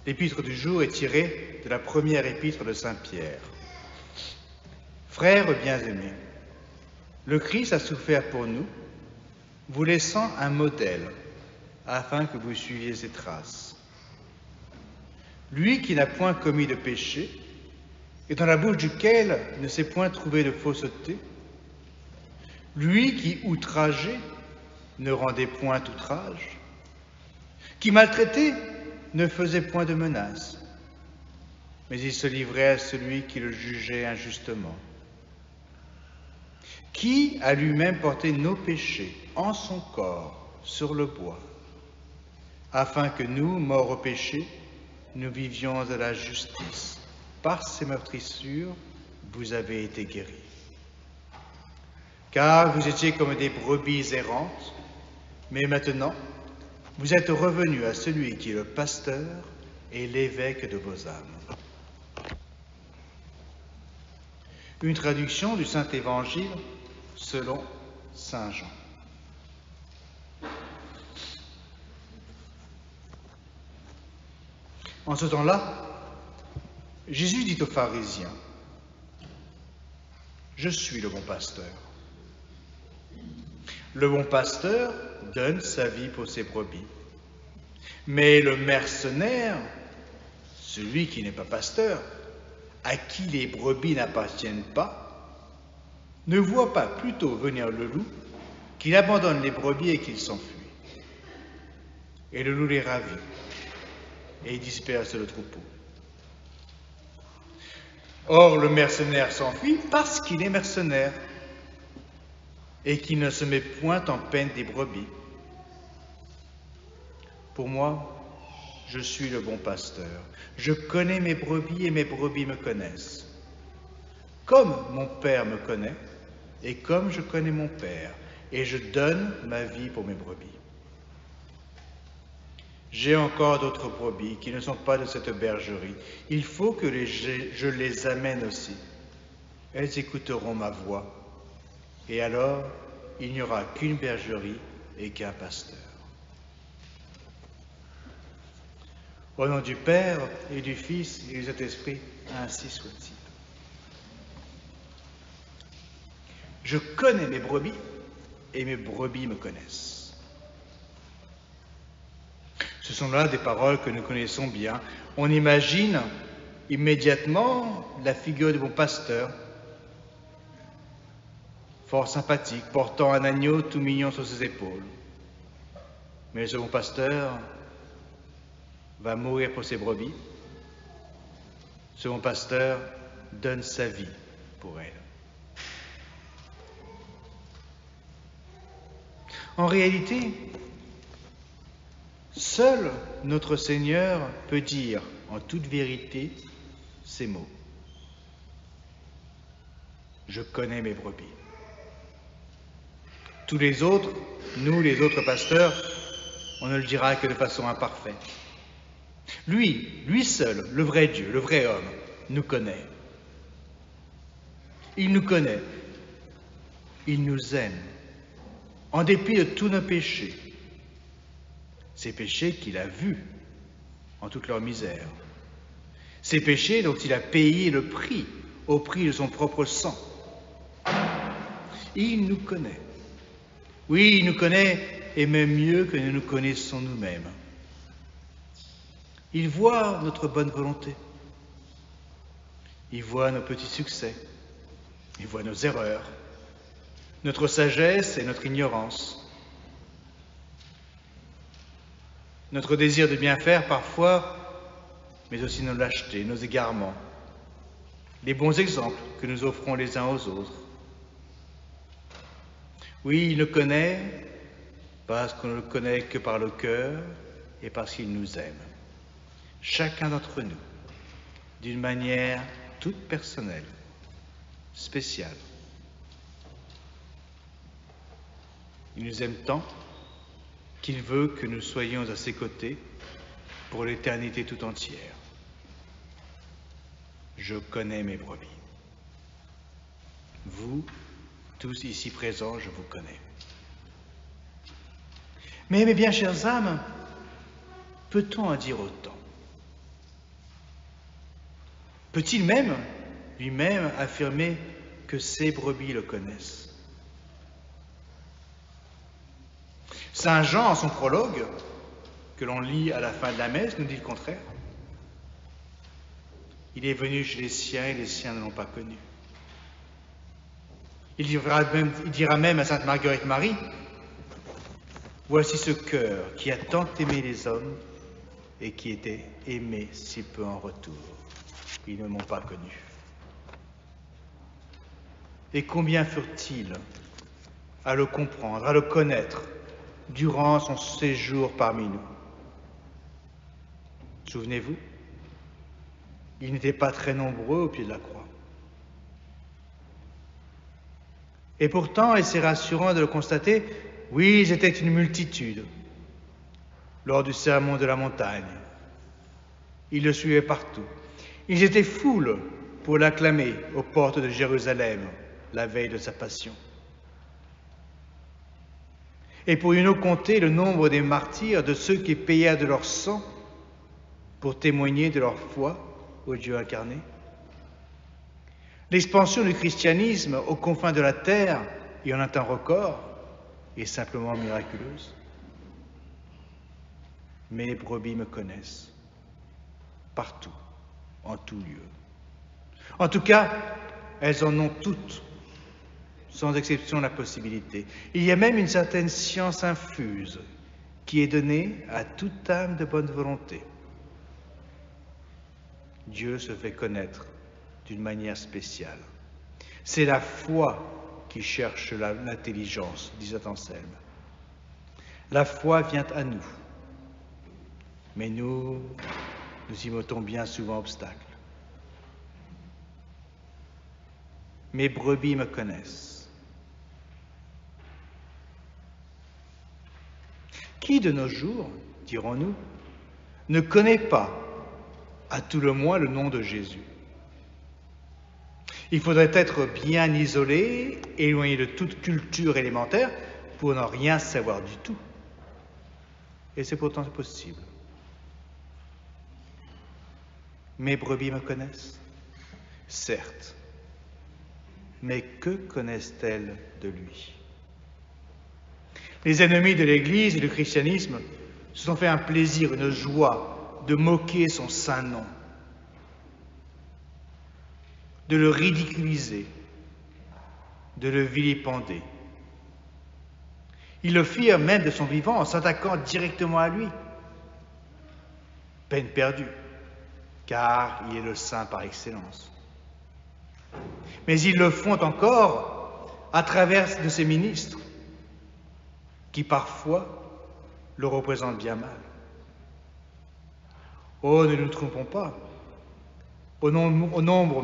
L'épître du jour est tirée de la première épître de Saint Pierre. Frères bien-aimés, le Christ a souffert pour nous, vous laissant un modèle afin que vous suiviez ses traces. Lui qui n'a point commis de péché et dans la bouche duquel ne s'est point trouvé de fausseté, lui qui, outragé, ne rendait point outrage, qui, maltraité, ne faisait point de menaces, mais il se livrait à celui qui le jugeait injustement, qui a lui-même porté nos péchés en son corps sur le bois, afin que nous, morts au péché, nous vivions à la justice. Par ces meurtrissures, vous avez été guéris. Car vous étiez comme des brebis errantes, mais maintenant, vous êtes revenus à celui qui est le pasteur et l'évêque de vos âmes. Une traduction du Saint-Évangile selon Saint Jean. En ce temps-là, Jésus dit aux pharisiens, « Je suis le bon pasteur. Le bon pasteur donne sa vie pour ses brebis. Mais le mercenaire, celui qui n'est pas pasteur, à qui les brebis n'appartiennent pas, ne voit pas plutôt venir le loup qu'il abandonne les brebis et qu'il s'enfuit. Et le loup les ravit et disperse le troupeau. Or, le mercenaire s'enfuit parce qu'il est mercenaire et qu'il ne se met point en peine des brebis. Pour moi, je suis le bon pasteur. Je connais mes brebis et mes brebis me connaissent. Comme mon Père me connaît et comme je connais mon Père, et je donne ma vie pour mes brebis. J'ai encore d'autres brebis qui ne sont pas de cette bergerie. Il faut que je les amène aussi. Elles écouteront ma voix. Et alors, il n'y aura qu'une bergerie et qu'un pasteur. Au nom du Père et du Fils et du Saint-Esprit, ainsi soit-il. Je connais mes brebis et mes brebis me connaissent. Ce sont là des paroles que nous connaissons bien. On imagine immédiatement la figure du bon pasteur, fort sympathique, portant un agneau tout mignon sur ses épaules. Mais ce bon pasteur va mourir pour ses brebis. Ce bon pasteur donne sa vie pour elles. En réalité, seul notre Seigneur peut dire en toute vérité ces mots. Je connais mes brebis. Tous les autres, nous les autres pasteurs, on ne le dira que de façon imparfaite. Lui seul, le vrai Dieu, le vrai homme, nous connaît. Il nous connaît. Il nous aime, en dépit de tous nos péchés. Ces péchés qu'il a vus en toute leur misère. Ces péchés dont il a payé le prix, au prix de son propre sang. Il nous connaît. Oui, il nous connaît, et même mieux que nous nous connaissons nous-mêmes. Il voit notre bonne volonté. Il voit nos petits succès. Il voit nos erreurs, notre sagesse et notre ignorance. Notre désir de bien faire parfois, mais aussi nos lâchetés, nos égarements, les bons exemples que nous offrons les uns aux autres. Oui, il nous connaît parce qu'on ne le connaît que par le cœur et parce qu'il nous aime. Chacun d'entre nous, d'une manière toute personnelle, spéciale. Il nous aime tant qu'il veut que nous soyons à ses côtés pour l'éternité tout entière. Je connais mes brebis. Vous, tous ici présents, je vous connais. Mais mes bien chères âmes, peut-on en dire autant? Peut-il même, lui-même, affirmer que ses brebis le connaissent? Saint Jean, en son prologue, que l'on lit à la fin de la messe, nous dit le contraire. Il est venu chez les siens et les siens ne l'ont pas connu. Il dira même à Sainte Marguerite Marie, « Voici ce cœur qui a tant aimé les hommes et qui était aimé si peu en retour. Ils ne m'ont pas connu. » Et combien furent-ils à le comprendre, à le connaître, durant son séjour parmi nous? Souvenez-vous, ils n'étaient pas très nombreux au pied de la croix. Et pourtant, et c'est rassurant de le constater, oui, ils étaient une multitude lors du sermon de la montagne. Ils le suivaient partout. Ils étaient foule pour l'acclamer aux portes de Jérusalem la veille de sa passion. Et pourrions-nous compter le nombre des martyrs, de ceux qui payèrent de leur sang pour témoigner de leur foi au Dieu incarné? L'expansion du christianisme aux confins de la terre et en un temps record est simplement miraculeuse. Mes brebis me connaissent, partout, en tout lieu. En tout cas, elles en ont toutes, sans exception, la possibilité. Il y a même une certaine science infuse qui est donnée à toute âme de bonne volonté. Dieu se fait connaître d'une manière spéciale. C'est la foi qui cherche l'intelligence, dit saint Anselme. La foi vient à nous, mais nous y mettons bien souvent obstacle. Mes brebis me connaissent. Qui de nos jours, dirons-nous, ne connaît pas, à tout le moins, le nom de Jésus? Il faudrait être bien isolé, éloigné de toute culture élémentaire pour n'en rien savoir du tout. Et c'est pourtant possible. Mes brebis me connaissent, certes, mais que connaissent-elles de lui? Les ennemis de l'Église et du christianisme se sont fait un plaisir, une joie de moquer son saint nom, de le ridiculiser, de le vilipender. Ils le firent même de son vivant en s'attaquant directement à lui. Peine perdue, car il est le saint par excellence. Mais ils le font encore à travers de ses ministres, qui parfois le représentent bien mal. Oh, ne nous trompons pas. Au nombre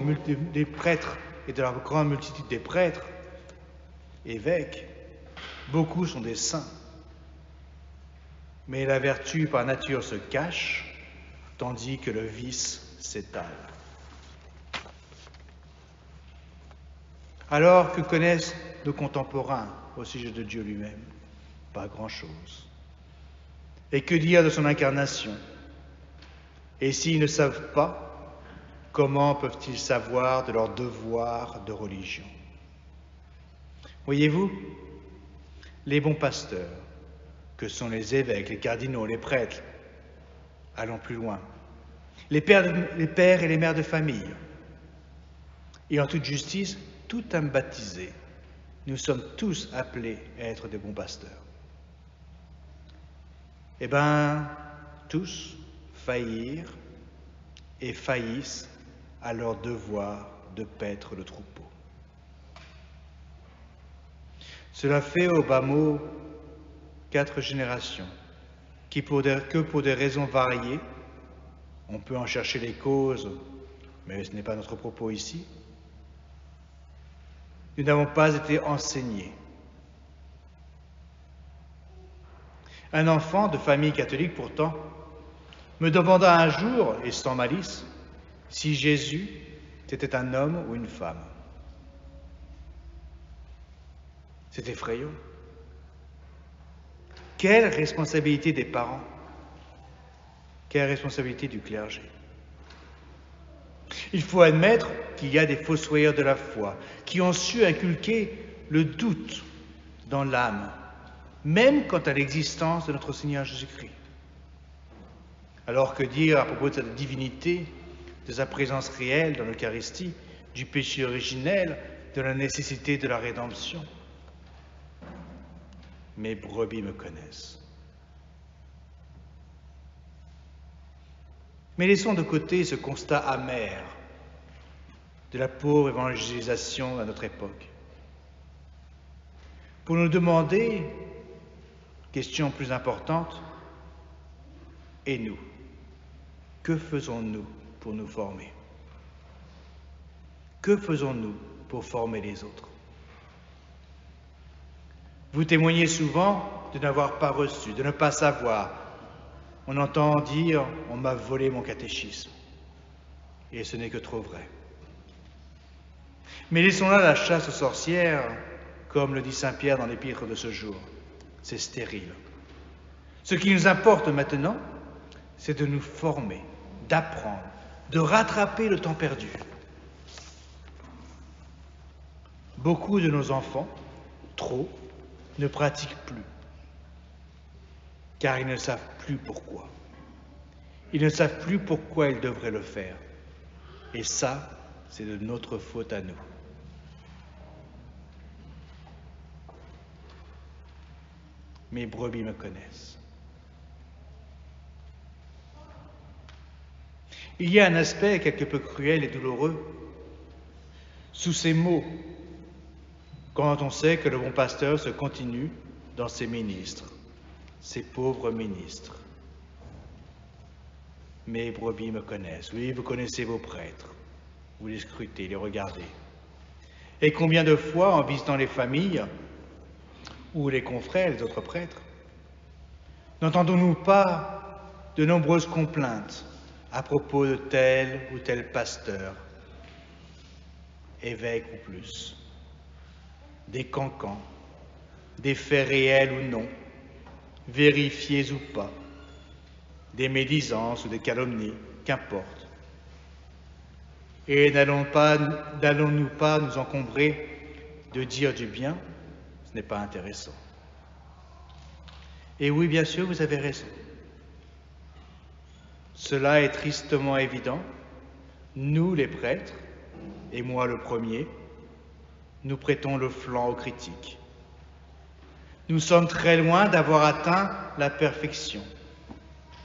des prêtres et de la grande multitude des prêtres, évêques, beaucoup sont des saints. Mais la vertu par nature se cache, tandis que le vice s'étale. Alors, que connaissent nos contemporains au sujet de Dieu lui-même? Pas grand-chose. Et que dire de son incarnation? Et s'ils ne savent pas, comment peuvent-ils savoir de leur devoir de religion? Voyez-vous, les bons pasteurs, que sont les évêques, les cardinaux, les prêtres, allons plus loin, les pères et les mères de famille, et en toute justice, tout âme baptisée, nous sommes tous appelés à être des bons pasteurs. Eh bien, tous faillirent et faillissent à leur devoir de paître le troupeau. Cela fait au bas mot 4 générations qui, pour des raisons variées, on peut en chercher les causes, mais ce n'est pas notre propos ici, nous n'avons pas été enseignés. Un enfant de famille catholique, pourtant, me demanda un jour, et sans malice, si Jésus était un homme ou une femme. C'est effrayant. Quelle responsabilité des parents? Quelle responsabilité du clergé? Il faut admettre qu'il y a des fossoyeurs de la foi qui ont su inculquer le doute dans l'âme, même quant à l'existence de notre Seigneur Jésus-Christ. Alors que dire à propos de sa divinité, de sa présence réelle dans l'Eucharistie, du péché originel, de la nécessité de la rédemption? Mes brebis me connaissent. Mais laissons de côté ce constat amer de la pauvre évangélisation à notre époque, pour nous demander, question plus importante, et nous, que faisons-nous pour nous former? Que faisons-nous pour former les autres? Vous témoignez souvent de n'avoir pas reçu, de ne pas savoir. On entend dire « on m'a volé mon catéchisme ». Et ce n'est que trop vrai. Mais laissons là la chasse aux sorcières, comme le dit saint Pierre dans l'épître de ce jour. C'est stérile. Ce qui nous importe maintenant, c'est de nous former, d'apprendre, de rattraper le temps perdu. Beaucoup de nos enfants, trop, ne pratiquent plus, car ils ne savent plus pourquoi. Ils ne savent plus pourquoi ils devraient le faire. Et ça, c'est de notre faute à nous. Mes brebis me connaissent. Il y a un aspect quelque peu cruel et douloureux sous ces mots, quand on sait que le bon pasteur se continue dans ses ministres, ses pauvres ministres. Mes brebis me connaissent. Oui, vous connaissez vos prêtres. Vous les scrutez, les regardez. Et combien de fois, en visitant les familles, ou les confrères, les autres prêtres, n'entendons-nous pas de nombreuses complaintes à propos de tel ou tel pasteur, évêque ou plus, des cancans, des faits réels ou non, vérifiés ou pas, des médisances ou des calomnies, qu'importe. Et n'allons-nous pas nous encombrer de dire du bien? Ce n'est pas intéressant. Et oui, bien sûr, vous avez raison. Cela est tristement évident. Nous, les prêtres, et moi le premier, nous prêtons le flanc aux critiques. Nous sommes très loin d'avoir atteint la perfection,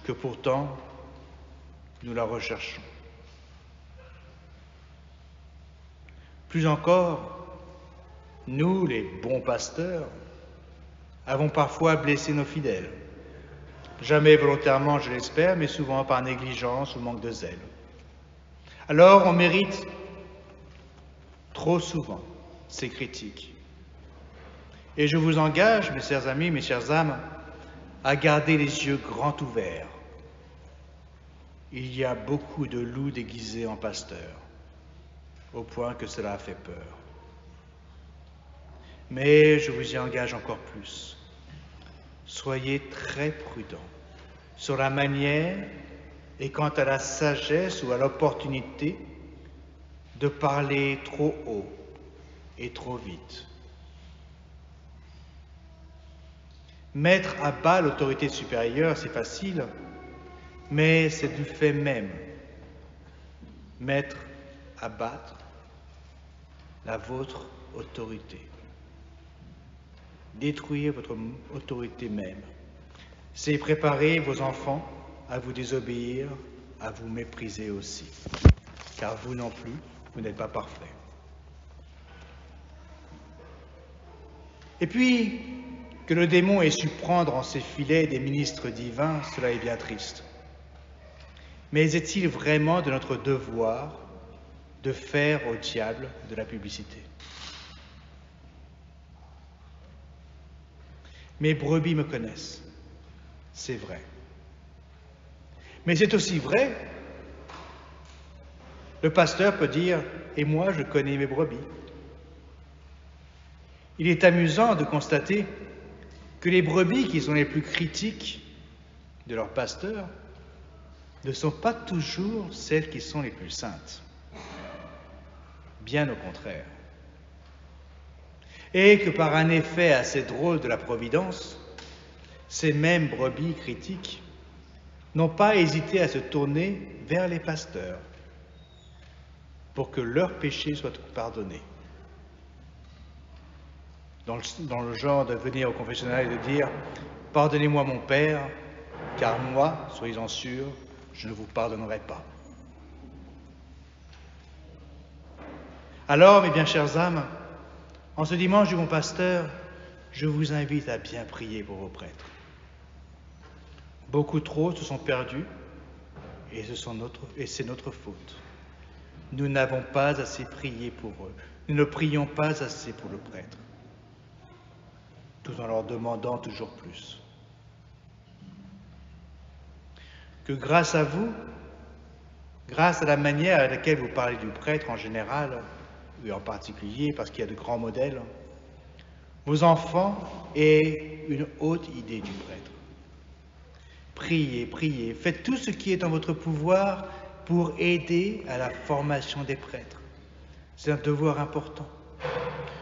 que pourtant nous la recherchons. Plus encore, nous, les bons pasteurs, avons parfois blessé nos fidèles. Jamais volontairement, je l'espère, mais souvent par négligence ou manque de zèle. Alors, on mérite trop souvent ces critiques. Et je vous engage, mes chers amis, mes chères âmes, à garder les yeux grands ouverts. Il y a beaucoup de loups déguisés en pasteurs, au point que cela a fait peur. Mais je vous y engage encore plus. Soyez très prudents sur la manière et quant à la sagesse ou à l'opportunité de parler trop haut et trop vite. Mettre à bas l'autorité supérieure, c'est facile, mais c'est du fait même. Mettre à battre la vôtre autorité. Détruire votre autorité même. C'est préparer vos enfants à vous désobéir, à vous mépriser aussi. Car vous non plus, vous n'êtes pas parfaits. Et puis, que le démon ait su prendre en ses filets des ministres divins, cela est bien triste. Mais est-il vraiment de notre devoir de faire au diable de la publicité? Mes brebis me connaissent, c'est vrai. Mais c'est aussi vrai, le pasteur peut dire « et moi je connais mes brebis ». Il est amusant de constater que les brebis qui sont les plus critiques de leur pasteur ne sont pas toujours celles qui sont les plus saintes. Bien au contraire. Et que par un effet assez drôle de la Providence, ces mêmes brebis critiques n'ont pas hésité à se tourner vers les pasteurs pour que leurs péchés soient pardonnés. Dans le genre de venir au confessionnal et de dire « Pardonnez-moi mon Père, car moi, soyez-en sûrs, je ne vous pardonnerai pas. » Alors, mes bien chères âmes, en ce dimanche du bon pasteur, je vous invite à bien prier pour vos prêtres. Beaucoup trop se sont perdus et c'est notre faute. Nous n'avons pas assez prié pour eux. Nous ne prions pas assez pour le prêtre, tout en leur demandant toujours plus. Que grâce à vous, grâce à la manière à laquelle vous parlez du prêtre en général, et en particulier parce qu'il y a de grands modèles, vos enfants aient une haute idée du prêtre. Priez, priez, faites tout ce qui est en votre pouvoir pour aider à la formation des prêtres. C'est un devoir important.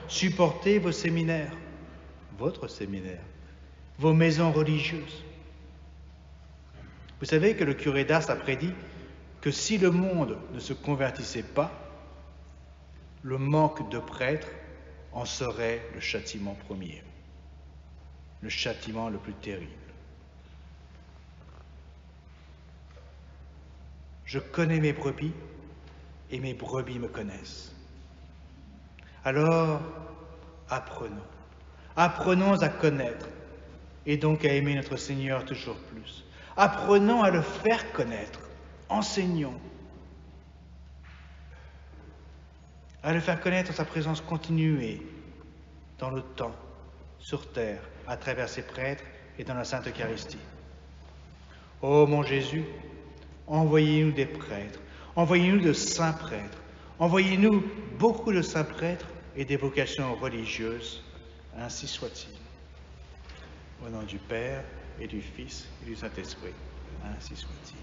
Supportez vos séminaires, votre séminaire, vos maisons religieuses. Vous savez que le curé d'Ars a prédit que si le monde ne se convertissait pas, le manque de prêtres en serait le châtiment premier, le châtiment le plus terrible. Je connais mes brebis et mes brebis me connaissent. Alors, apprenons à connaître et donc à aimer notre Seigneur toujours plus. Apprenons à le faire connaître, enseignons. À le faire connaître sa présence continuée dans le temps, sur terre, à travers ses prêtres et dans la Sainte Eucharistie. Ô mon Jésus, envoyez-nous des prêtres, envoyez-nous de saints prêtres, envoyez-nous beaucoup de saints prêtres et des vocations religieuses, ainsi soit-il. Au nom du Père et du Fils et du Saint-Esprit, ainsi soit-il.